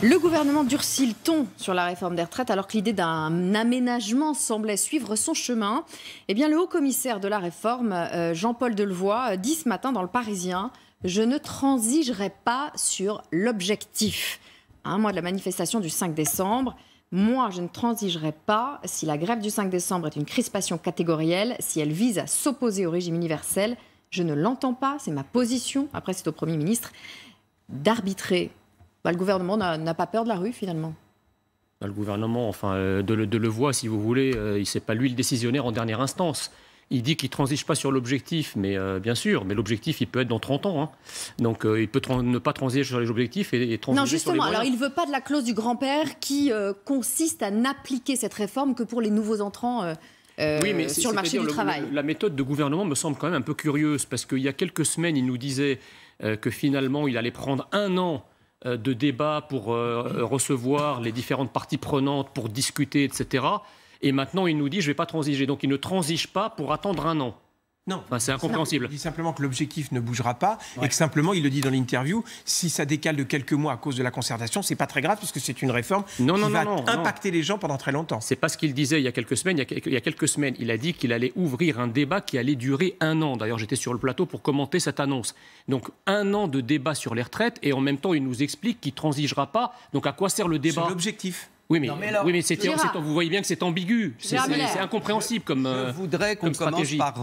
Le gouvernement durcit le ton sur la réforme des retraites alors que l'idée d'un aménagement semblait suivre son chemin. Eh bien, le haut-commissaire de la réforme, Jean-Paul Delevoye, dit ce matin dans Le Parisien « Je ne transigerai pas sur l'objectif ». À un mois de la manifestation du 5 décembre, moi, je ne transigerai pas si la grève du 5 décembre est une crispation catégorielle, si elle vise à s'opposer au régime universel. Je ne l'entends pas, c'est ma position. Après, c'est au Premier ministre d'arbitrer. Le gouvernement n'a pas peur de la rue, finalement. Le gouvernement, enfin, Delevoye, si vous voulez, c'est pas lui le décisionnaire en dernière instance. Il dit qu'il ne transige pas sur l'objectif, mais bien sûr, mais l'objectif, il peut être dans 30 ans. Hein. Donc, il peut ne pas transiger sur les objectifs et transiger non, justement, sur les alors il ne veut pas de la clause du grand-père qui consiste à n'appliquer cette réforme que pour les nouveaux entrants oui, mais sur le marché du travail. La méthode de gouvernement me semble quand même un peu curieuse, parce qu'il y a quelques semaines, il nous disait que finalement, il allait prendre 1 an de débat pour recevoir les différentes parties prenantes, pour discuter, etc. Et maintenant, il nous dit « je ne vais pas transiger ». Donc, il ne transige pas pour attendre 1 an. Non, enfin, c'est incompréhensible. Il dit simplement que l'objectif ne bougera pas et que simplement, il le dit dans l'interview, si ça décale de quelques mois à cause de la concertation, c'est pas très grave puisque c'est une réforme qui va impacter les gens pendant très longtemps. C'est pas ce qu'il disait il y a quelques semaines. Il y a quelques semaines, il a dit qu'il allait ouvrir un débat qui allait durer 1 an. D'ailleurs, j'étais sur le plateau pour commenter cette annonce. Donc, 1 an de débat sur les retraites et en même temps, il nous explique qu'il ne transigera pas. Donc, à quoi sert le débat ? Sur l'objectif. Oui, mais vous voyez bien que c'est ambigu. C'est incompréhensible comme stratégie. Je voudrais qu'on commence par